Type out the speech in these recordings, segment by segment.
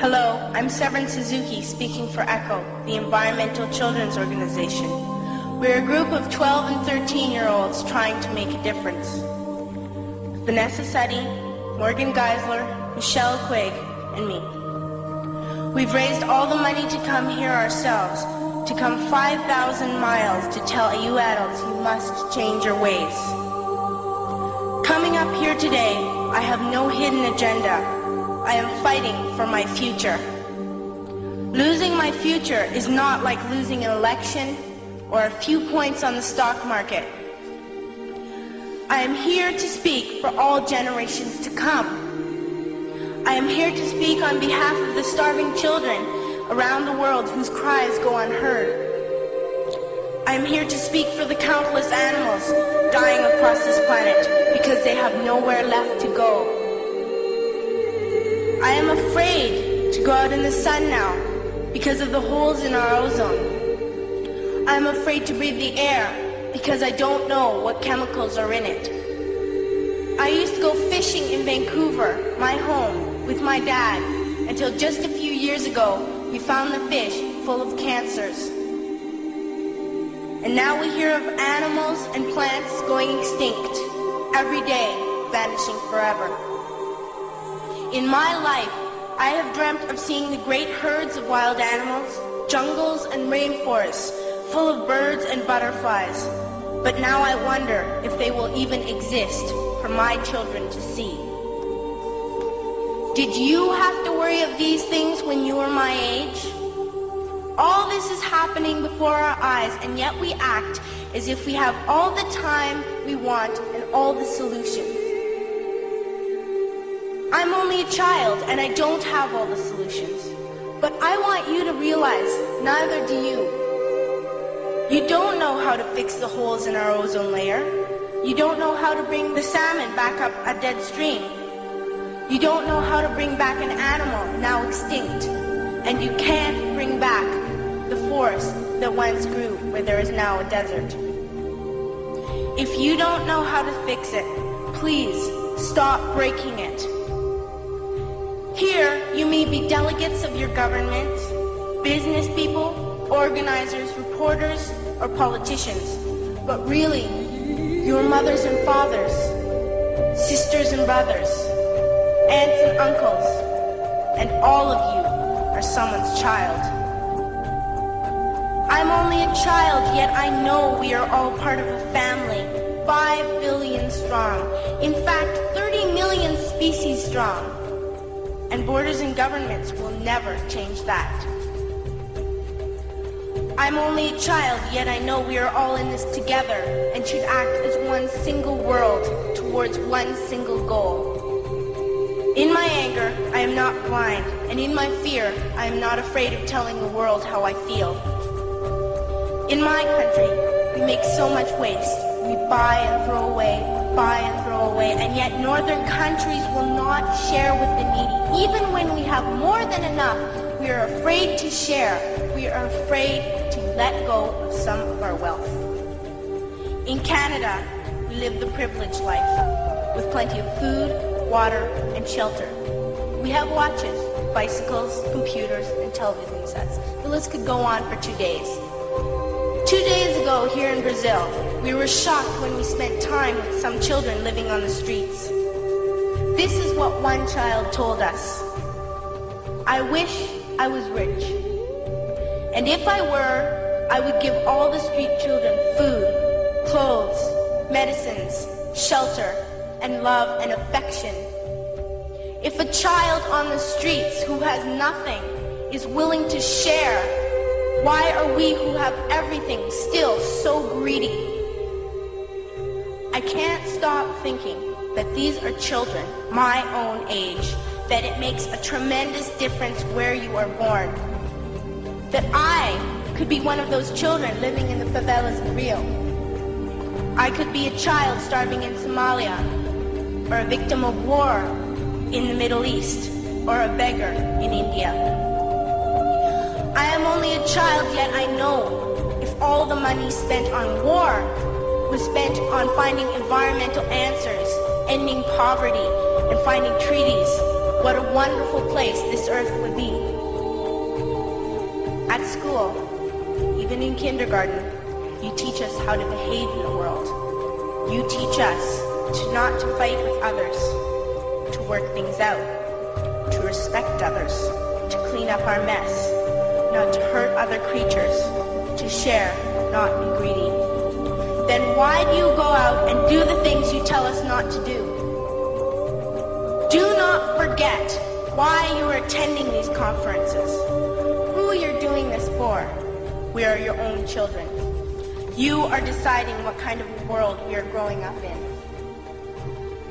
Hello, I'm Severin Suzuki speaking for ECHO, the Environmental Children's Organization. We're a group of 12 and 13-year-olds trying to make a difference. Vanessa Suddy, Morgan Geisler, Michelle Quigg, and me. We've raised all the money to come here ourselves, to come 5,000 miles to tell you adults you must change your ways. Coming up here today, I have no hidden agenda. I am fighting for my future. Losing my future is not like losing an election or a few points on the stock market. I am here to speak for all generations to come. I am here to speak on behalf of the starving children around the world whose cries go unheard. I am here to speak for the countless animals dying across this planet because they have nowhere left to go. I am afraid to go out in the sun now because of the holes in our ozone. I am afraid to breathe the air because I don't know what chemicals are in it. I used to go fishing in Vancouver, my home, with my dad, until just a few years ago we found the fish full of cancers. And now we hear of animals and plants going extinct, every day vanishing forever. In my life, I have dreamt of seeing the great herds of wild animals, jungles and rainforests full of birds and butterflies. But now I wonder if they will even exist for my children to see. Did you have to worry of these things when you were my age? All this is happening before our eyes, and yet we act as if we have all the time we want and all the solutions. I'm only a child and I don't have all the solutions. But I want you to realize neither do you. You don't know how to fix the holes in our ozone layer. You don't know how to bring the salmon back up a dead stream. You don't know how to bring back an animal now extinct. And you can't bring back the forest that once grew where there is now a desert. If you don't know how to fix it, please stop breaking it. Here, you may be delegates of your government, business people, organizers, reporters, or politicians, but really, your mothers and fathers, sisters and brothers, aunts and uncles, and all of you are someone's child. I'm only a child, yet I know we are all part of a family, 5 billion strong, in fact, 30 million species strong. And borders and governments will never change that. I'm only a child, yet I know we are all in this together and should act as one single world towards one single goal. In my anger, I am not blind, and in my fear, I am not afraid of telling the world how I feel. In my country, we make so much waste. We buy and throw away, and yet northern countries will not share with the needy. Even when we have more than enough, we are afraid to share. We are afraid to let go of some of our wealth. In Canada, we live the privileged life, with plenty of food, water, and shelter. We have watches, bicycles, computers, and television sets. The list could go on for 2 days. 2 days ago, here in Brazil, we were shocked when we spent time with some children living on the streets. This is what one child told us. I wish I was rich. And if I were, I would give all the street children food, clothes, medicines, shelter, and love and affection. If a child on the streets who has nothing is willing to share, why are we who have everything still so greedy? I can't stop thinking that these are children my own age, that it makes a tremendous difference where you are born. That I could be one of those children living in the favelas in Rio. I could be a child starving in Somalia, or a victim of war in the Middle East, or a beggar in India. I am only a child, yet I know if all the money spent on war was spent on finding environmental answers, ending poverty, and finding treaties what a wonderful place this earth would be. At school, even in kindergarten, you teach us how to behave in the world. You teach us not to fight with others, to work things out, to respect others, to clean up our mess, not to hurt other creatures, to share, not be greedy. Then why do you go out and do the things you tell us not to do? Do not forget why you are attending these conferences, who you're doing this for. We are your own children. You are deciding what kind of world we are growing up in.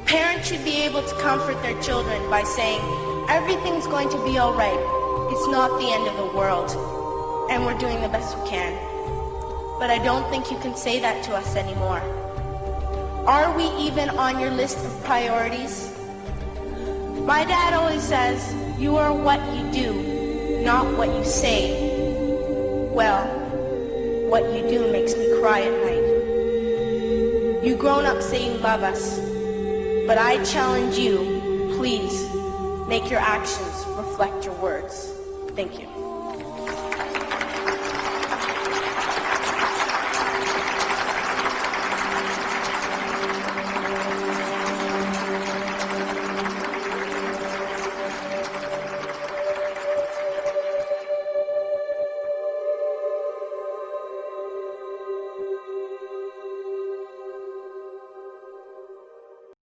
Parents should be able to comfort their children by saying, everything's going to be all right. It's not the end of the world, and we're doing the best we can. But I don't think you can say that to us anymore. Are we even on your list of priorities? My dad always says, you are what you do, not what you say. Well, what you do makes me cry at night. You grown-ups say you love us, but I challenge you, please, make your actions reflect your words. Thank you.